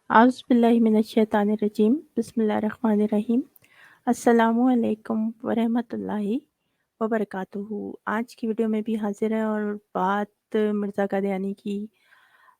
औज़ुबिल्लाहिमिनश्शैतानिर्रजीम बिस्मिल्लाहिर्रहमानिर्रहीम। अस्सलामु अलैकुम वरहमतुल्लाहि वबरकातुहू। आज की वीडियो में भी हाज़िर है और बात मिर्ज़ा कादियानी की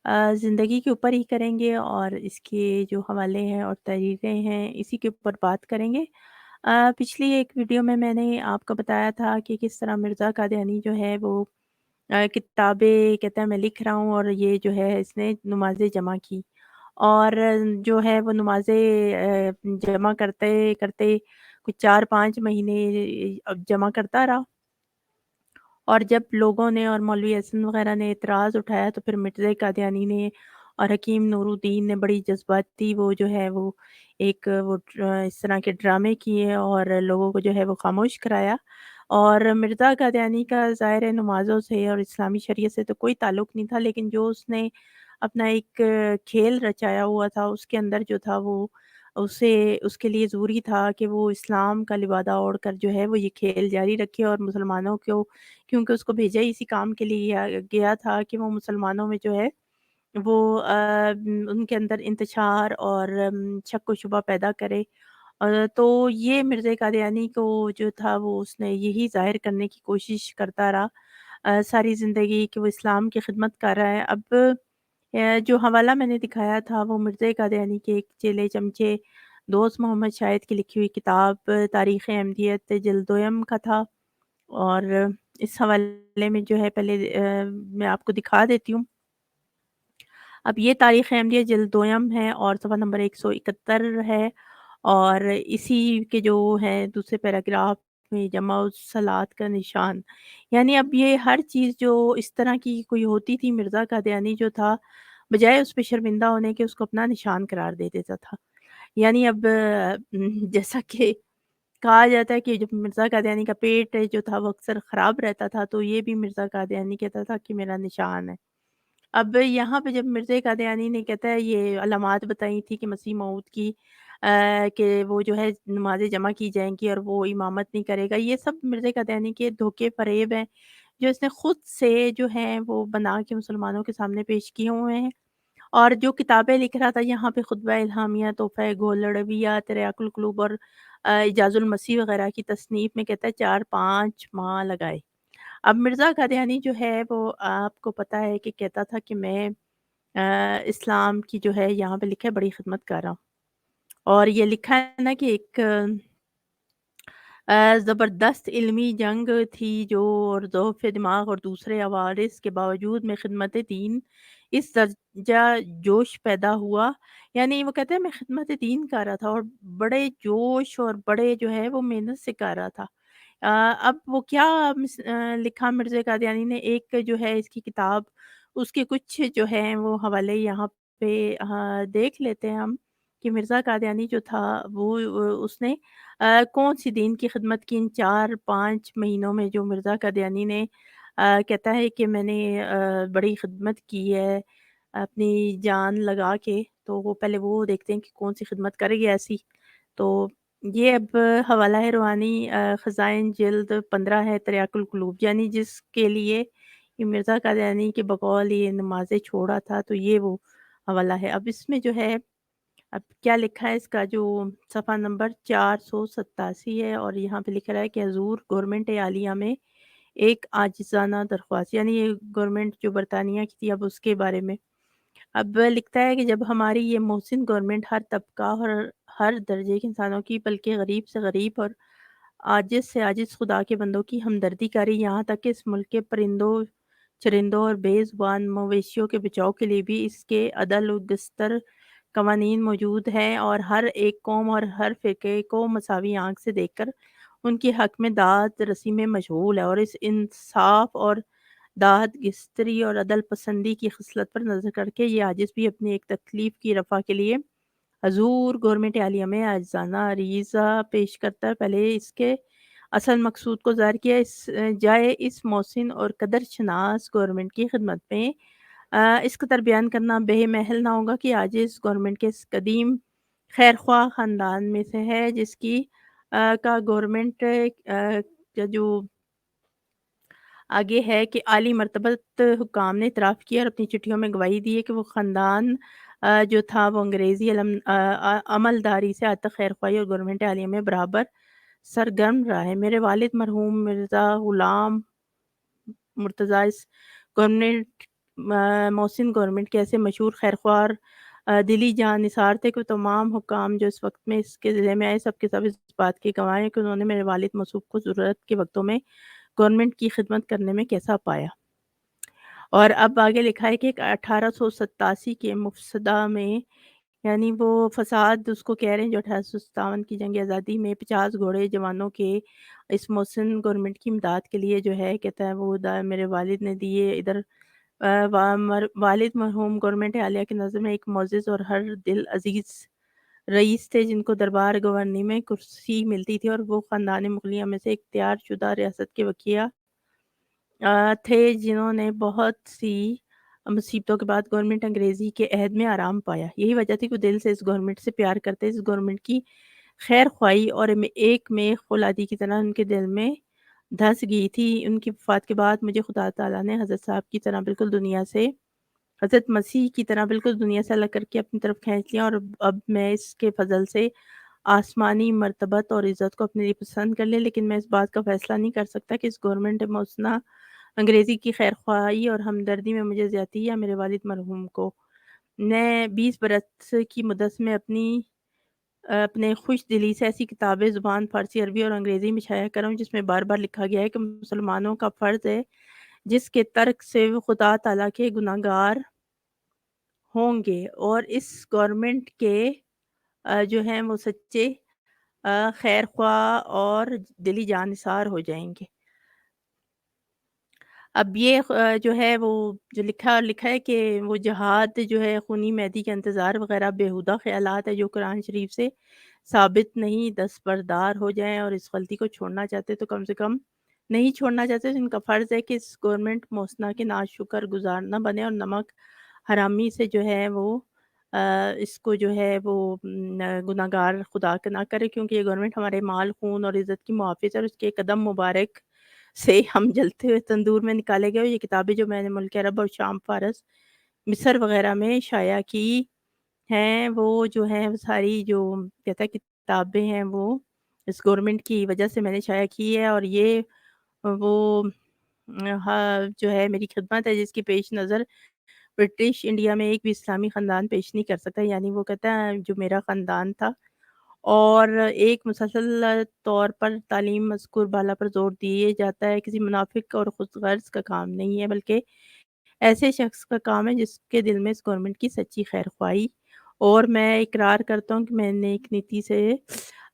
ज़िंदगी के ऊपर ही करेंगे और इसके जो हवाले हैं और तहरीरें हैं इसी के ऊपर बात करेंगे। पिछली एक वीडियो में मैंने आपको बताया था कि किस तरह मिर्ज़ा कादियानी जो है वो किताबें कहता है मैं लिख रहा हूँ और ये जो है इसने नमाज़ें जमा की और जो है वो नमाज़ें जमा करते-करते कुछ 4-5 महीने अब जमा करता रहा और जब लोगों ने और मौलवी हसन वग़ैरह ने एतराज़ उठाया तो फिर मिर्ज़ा कादियानी ने और हकीम नूरुद्दीन ने बड़ी जज़्बाती वो जो है वो एक वो इस तरह के ड्रामे किए और लोगों को जो है वो ख़ामोश कराया। और मिर्ज़ा कादियानी का ज़ाहिर है नमाज़ों से और इस्लामी शरीयत से तो कोई ताल्लुक़ नहीं था, लेकिन जो उसने अपना एक खेल रचाया हुआ था उसके अंदर जो था वो उसे उसके लिए ज़रूरी था कि वो इस्लाम का लिबादा ओढ़कर जो है वो ये खेल जारी रखे और मुसलमानों को, क्योंकि उसको भेजा ही इसी काम के लिए गया था कि वो मुसलमानों में जो है वो उनके अंदर इंतशार और शक व शुबा पैदा करे। तो ये मिर्ज़ा कादियानी को जो था वो उसने यही ज़ाहिर करने की कोशिश करता रहा सारी ज़िंदगी कि वो इस्लाम की खिदमत कर रहा है। अब जो हवाला मैंने दिखाया था वो मिर्ज़ा कादियानी के एक चेले चमचे दोस्त मोहम्मद शाहिद की लिखी हुई किताब तारीख़ अहमदियत जिल्द दोयम का था। और इस हवाले में जो है पहले मैं आपको दिखा देती हूँ। अब ये तारीख़ अहमदियत जिल्द दोयम है और सफ़ा नंबर 171 है और इसी के जो है दूसरे पैराग्राफ में जमाउस सलात का निशान। यानी अब ये हर चीज़ जो इस तरह की कोई होती थी मिर्ज़ा कादियानी जो था, बजाय उस पे शर्मिंदा होने के उसको अपना निशान करार दे देता था। यानी अब जैसा कि कहा जाता है कि जब मिर्ज़ा कादियानी का पेट जो था वो अक्सर ख़राब रहता था, तो ये भी मिर्ज़ा कादियानी कहता था कि मेरा निशान है। अब यहाँ पे जब मिर्ज़ा कादियानी ने कहता है ये अलामात बताई थी कि मसीह मौऊद की कि वो जो है नमाज़ें जमा की जाएँगी और वो इमामत नहीं करेगा। ये सब मिर्ज़ा कादियानी के धोखे-फ़रेब हैं, जो इसने खुद से जो है वो बना के मुसलमानों के सामने पेश किए हुए हैं। और जो किताबें लिख रहा था यहाँ पे खुतबा इल्हामिया, तोहफ़ा गोलड़विया, तिरयाकुल क़ुलूब और इजाज़ुल मसीह वग़ैरह की तसनीफ़ में कहता है 4-5 माह लगाए। अब मिर्ज़ा कादियानी जो है वो आपको पता है कि कहता था कि मैं इस्लाम की जो है यहाँ पे लिखा है बड़ी ख़िदमत कर रहा हूँ। और ये लिखा है ना कि एक ज़बरदस्त इल्मी जंग थी जो और ज़ौफ़ दिमाग और दूसरे अवारिस के बावजूद में ख़िदमत दीन इस दर्जा जोश पैदा हुआ। यानी वो कहते हैं मैं ख़िदमत दीन कर रहा था और बड़े जोश और बड़े जो है वो मेहनत से कर रहा था। अब वो क्या लिखा मिर्ज़ा कादियानी ने, एक जो है इसकी किताब उसके कुछ जो हैं वो हवाले यहाँ पे देख लेते हैं हम कि मिर्ज़ा कादियानी जो था वो उसने कौन-सी दीन की खिदमत की इन 4-5 महीनों में। जो मिर्ज़ा कादियानी ने कहता है कि मैंने बड़ी खिदमत की है अपनी जान लगा के, तो वो पहले वो देखते हैं कि कौन-सी खिदमत कर गया ऐसी। तो ये अब हवाला है रूहानी ख़ज़ाइन जिल्द 15 है तिरयाकुल क़ुलूब, यानी जिसके लिए ये मिर्ज़ा कादियानी के बकौल ये नमाज़ें छोड़ा था, तो ये वो हवाला है। अब इसमें जो है अब क्या लिखा है, इसका जो सफ़ा नंबर 487 है और यहाँ पे लिखा रहा है कि हज़ूर गवर्नमेंट आलिया में एक आजिज़ाना दरख्वास्त, यानी ये गवर्नमेंट जो बरतानिया की थी अब उसके बारे में। अब लिखता है कि जब हमारी ये मोहसिन गवर्नमेंट हर तबका और हर दर्जे के इंसानों की, बल्कि गरीब से गरीब और आजिज़ से आजिज़ खुदा के बंदों की हमदर्दी करी, यहाँ तक कि इस मुल्क के परिंदों, चरिंदों और बेज़ुबान मवेशियों के बचाव के लिए भी इसके अदल व दस्तर कवानीन मौजूद हैं और हर एक कौम और हर फ़िरके को मसावी आँख से देखकर उनके हक़ में दाद रसी में मशगूल है और इस इंसाफ़ और दाद गिस्तरी और अदल पसंदी की ख़िसलत पर नज़र करके ये आजिज़ भी अपनी एक तकलीफ़ की रफ़ा के लिए हज़ूर गवर्नमेंट आलिया में आजिज़ाना अरीज़ा पेश करता है। पहले इसके असल मकसूद को ज़ाहिर किया जाए इस मोहसिन और कदर-शनास गवर्नमेंट की खिदमत में इस कदर बयान करना बेमहल ना होगा कि आजिज़ गवर्नमेंट के इस कदीम खैर-ख्वाह ख़ानदान में से है जिसकी का गवर्नमेंट का जो आगे है कि आली मर्तबत हुकाम ने इतराफ़ किया और अपनी चिट्ठियों में गवाही दी है कि वो ख़ानदान جو تھا وہ انگریزی عملداری سے حد تک خیرخواہی اور گورنمنٹ عالیہ میں برابر سرگرم رہا ہے۔ میرے والد مرحوم مرزا غلام مرتضیٰ اس گورنمنٹ محسن گورنمنٹ کے ایسے مشہور خیرخواہ اور دلی جاں نثار تھے کہ تمام حکام جو اس وقت میں اس کے ضلع میں آئے سب کے سب اس بات کی گواہ ہیں کہ انہوں نے میرے والد موصوف کو ضرورت کے وقتوں میں گورنمنٹ کی خدمت کرنے میں کیسا پایا۔ اور اب آگے لکھا ہے کہ 1887 کے مفسدہ میں، یعنی وہ فساد اس کو کہہ رہے ہیں جو 1857 کی جنگ آزادی میں 50 گھوڑے جوانوں کے اس محسن گورنمنٹ کی امداد کے لیے جو ہے کہتا ہے وہ میرے والد نے دیے۔ ادھر والد مرحوم گورنمنٹ عالیہ کی نظر میں ایک معزز اور ہر دل عزیز رئیس تھے جن کو دربار گورنی میں کرسی ملتی تھی، اور وہ خاندان مغلیہ میں سے اختیار شدہ ریاست کے وکیل تھے جنہوں نے بہت سی مصیبتوں کے بعد گورنمنٹ انگریزی کے عہد میں آرام پایا۔ یہی وجہ تھی کہ وہ دل سے اس گورنمنٹ سے پیار کرتے، اس گورنمنٹ کی خیر خواہی اور ایک میخ فولادی کی طرح ان کے دل میں دھس گئی تھی۔ ان کی وفات کے بعد مجھے خدا تعالیٰ نے حضرت صاحب کی طرح بالکل دنیا سے، حضرت مسیح کی طرح بالکل دنیا سے الگ کر کے اپنی طرف کھینچ لیا، اور اب میں اس کے فضل سے آسمانی مرتبت اور عزت کو اپنے لیے پسند کر لے، لیکن میں اس بات کا فیصلہ نہیں کر سکتا کہ اس گورنمنٹ محسنہ انگریزی کی خیر خواہی اور ہمدردی میں مجھے زیادتی یا میرے والد مرحوم کو۔ میں 20 برس کی مدت میں اپنے خوش دلی سے ایسی کتابیں زبان فارسی، عربی اور انگریزی میں شائع کرا ہوں جس میں بار بار لکھا گیا ہے کہ مسلمانوں کا فرض ہے جس کے ترک سے وہ خدا تعالیٰ کے گناہگار ہوں گے، اور اس گورنمنٹ کے جو ہیں وہ سچے خیر خواہ اور دلی جانثار ہو جائیں گے۔ اب یہ جو ہے وہ جو لکھا ہے کہ وہ جہاد جو ہے خونی مہدی کے انتظار وغیرہ بیہودہ خیالات ہے جو قرآن شریف سے ثابت نہیں، دستبردار ہو جائیں اور اس غلطی کو چھوڑنا چاہتے تو کم سے کم نہیں چھوڑنا چاہتے تو ان کا فرض ہے کہ اس گورنمنٹ محسنہ کے ناشکر گزار نہ بنے اور نمک حرامی سے جو ہے وہ اس کو جو ہے وہ گناہگار خدا کے نہ کرے، کیونکہ یہ گورنمنٹ ہمارے مال خون اور عزت کی محافظ ہے، اور اس کے قدم مبارک سے ہم جلتے ہوئے تندور میں نکالے گئے، اور یہ کتابیں جو میں نے ملک عرب اور شام، فارس، مصر وغیرہ میں شائع کی ہیں، وہ جو ہیں وہ ساری جو کہتا ہے کتابیں ہیں وہ اس گورنمنٹ کی وجہ سے میں نے شائع کی ہے، اور یہ وہ جو ہے میری خدمت ہے جس کی پیش نظر برٹش انڈیا میں ایک بھی اسلامی خاندان پیش نہیں کر سکتا، یعنی وہ کہتا ہے جو میرا خاندان تھا، اور ایک مسلسل طور پر تعلیم مذکور بالا پر زور دیے جاتا ہے کسی منافق اور خود غرض کا کام نہیں ہے، بلکہ ایسے شخص کا کام ہے جس کے دل میں اس گورنمنٹ کی سچی خیر خواہی، اور میں اقرار کرتا ہوں کہ میں نے ایک نیتی سے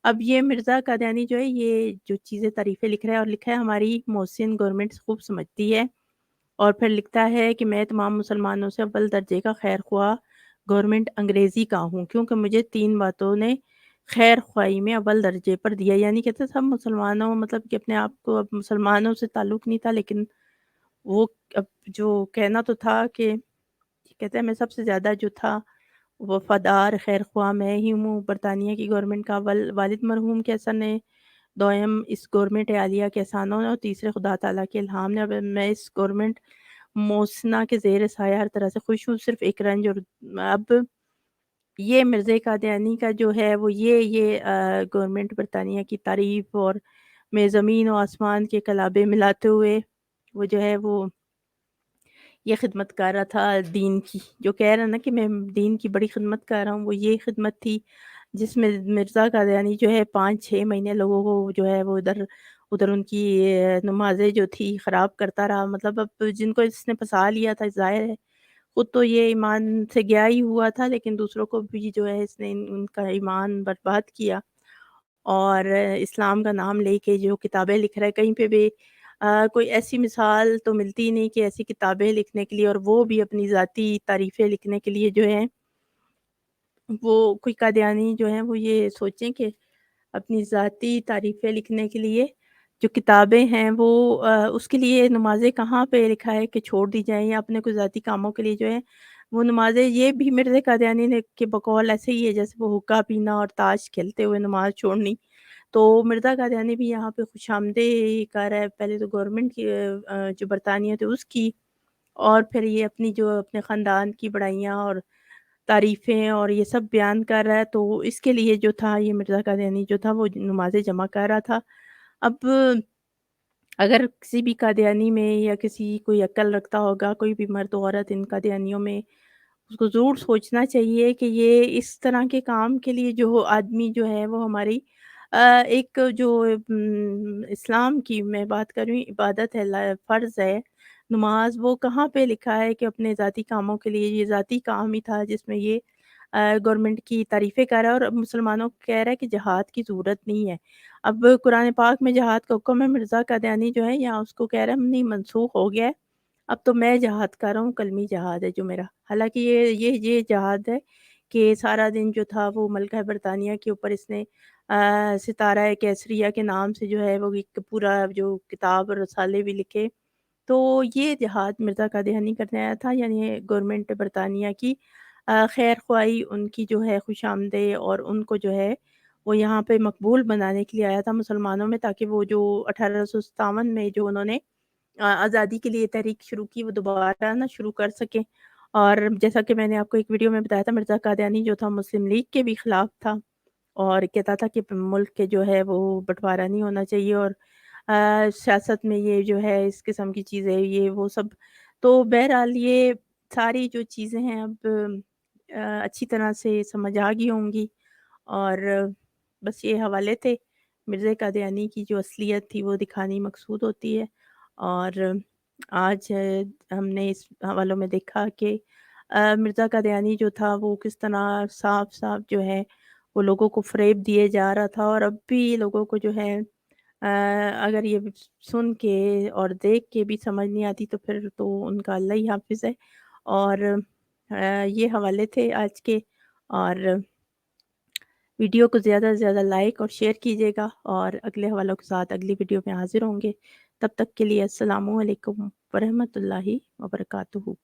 اب یہ مرزا قادیانی جو ہے یہ جو چیزیں تعریفیں لکھ رہا ہے اور لکھا ہے ہماری محسن گورنمنٹ خوب سمجھتی ہے، اور پھر لکھتا ہے کہ میں تمام مسلمانوں سے اول درجے کا خیر خواہ گورنمنٹ انگریزی کا ہوں، کیونکہ مجھے 3 باتوں نے خیر خواہی میں اول درجے پر دیا، یعنی کہتے سب مسلمانوں مطلب کہ اپنے آپ کو اب مسلمانوں سے تعلق نہیں تھا، لیکن وہ اب جو کہنا تو تھا کہ کہتے ہیں میں سب سے زیادہ جو تھا وفادار خیر خواہ میں ہی ہوں برطانیہ کی گورنمنٹ کا، والد مرحوم کے اثر نے، دوئم اس گورنمنٹ عالیہ کے احسانوں نے، اور تیسرے خدا تعالیٰ کے الہام نے۔ اب میں اس گورنمنٹ محسنہ کے زیر سایہ ہر طرح سے خوش ہوں، صرف ایک رنج، اور اب یہ مرزا قادیانی کا جو ہے وہ یہ گورنمنٹ برطانیہ کی تعریف اور میں زمین و آسمان کے کلابے ملاتے ہوئے وہ جو ہے وہ یہ خدمت کر رہا تھا دین کی، جو کہہ رہا نا کہ میں دین کی بڑی خدمت کر رہا ہوں، وہ یہ خدمت تھی جس میں مرزا قادیانی جو ہے 5-6 مہینے لوگوں کو جو ہے وہ ادھر ان کی نمازیں جو تھی خراب کرتا رہا، مطلب اب جن کو اس نے پھنسا لیا تھا ظاہر ہے خود تو یہ ایمان سے گیا ہی ہوا تھا، لیکن دوسروں کو بھی جو ہے اس نے ان کا ایمان برباد کیا، اور اسلام کا نام لے کے جو کتابیں لکھ رہا ہے کہیں پہ بھی کوئی ایسی مثال تو ملتی نہیں کہ ایسی کتابیں لکھنے کے لیے، اور وہ بھی اپنی ذاتی تعریفیں لکھنے کے لیے جو ہے وہ کوئی قادیانی جو ہیں وہ یہ سوچیں کہ اپنی ذاتی تعریفیں لکھنے کے لیے جو کتابیں ہیں وہ اس کے لیے نمازیں کہاں پہ لکھا ہے کہ چھوڑ دی جائیں، یا اپنے کوئی ذاتی کاموں کے لیے جو ہے وہ نمازیں، یہ بھی مرزا قادیانی نے کے بقول ایسے ہی ہے جیسے وہ حقہ پینا اور تاش کھیلتے ہوئے نماز چھوڑنی۔ تو مرزا قادیانی بھی یہاں پہ خوش آمدید کر رہا ہے، پہلے تو گورنمنٹ کی جو برطانیہ تھے اس کی، اور پھر یہ اپنی جو اپنے خاندان کی بڑائیاں اور तारीफ़ें और ये सब बयान कर रहा है, तो इसके लिए जो था ये मिर्ज़ा कादियानी जो था वो नमाज़ें जमा कर रहा था। अब अगर किसी भी कादियानी में या किसी कोई अक्ल रखता होगा, कोई भी मर्द औरत इन कादियानियों में, उसको ज़रूर सोचना चाहिए कि ये इस तरह के काम के लिए जो आदमी जो है वो हमारी एक जो इस्लाम की मैं बात कर रही हूँ इबादत है फ़र्ज़ है, नमाज़ वो कहाँ पे लिखा है कि अपने ज़ाती कामों के लिए ये ज़ाती काम ही था जिसमें ये गवर्नमेंट की तारीफ़ें कर रहा है और मुसलमानों को कह रहा है कि जिहाद की ज़रूरत नहीं है। अब कुरान पाक में जिहाद का हुक्म है, मिर्ज़ा कादियानी जो है यहाँ उसको कह रहा है नहीं मनसूख हो गया है। अब तो मैं जहाद कर रहा हूँ, कलमी जहाद है जो मेरा। हालाँकि ये जहाद है कि सारा दिन जो था वो मलका बरतानिया के ऊपर इसने सितारा केसरिया के नाम से जो है वो एक पूरा जो किताब और रसाले भी लिखे। तो ये जहाद मिर्ज़ा कादियानी करने आया था यानी गवर्नमेंट बरतानिया की खैर ख़्वाही उनकी जो है खुशामदीद और उनको जो है वो यहाँ पे मकबूल बनाने के लिए आया था मुसलमानों में ताकि वो जो 1857 में जो उन्होंने आज़ादी के लिए तहरीक शुरू की वो दोबारा ना शुरू कर सकें। और जैसा कि मैंने आपको एक वीडियो में बताया था मिर्ज़ा कादियानी जो था मुस्लिम लीग के भी खिलाफ था और कहता था कि मुल्क के जो है वो बँटवारा नहीं होना चाहिए और सियासत में ये जो है इस किस्म की चीज़ें ये वो सब। तो बहरहाल ये सारी जो चीज़ें हैं अब अच्छी तरह से समझ आ गई होंगी और बस ये हवाले थे। मिर्ज़ा कादियानी की जो असलियत थी वो दिखानी मकसूद होती है और आज हमने इस हवालों में देखा कि मिर्ज़ा कादियानी जो था वो किस तरह साफ-साफ जो है वो लोगों को फ़रेब दिए जा रहा था और अब भी लोगों को जो है अगर ये सुन के और देख के भी समझ नहीं आती तो फिर तो उनका अल्लाह ही हाफ़िज़ है। और ये हवाले थे आज के और वीडियो को ज़्यादा से ज़्यादा लाइक और शेयर कीजिएगा और अगले हवालों के साथ अगली वीडियो में हाज़िर होंगे। तब तक के लिए अस्सलामु अलैकुम व रहमतुल्लाहि व बरकातुहू।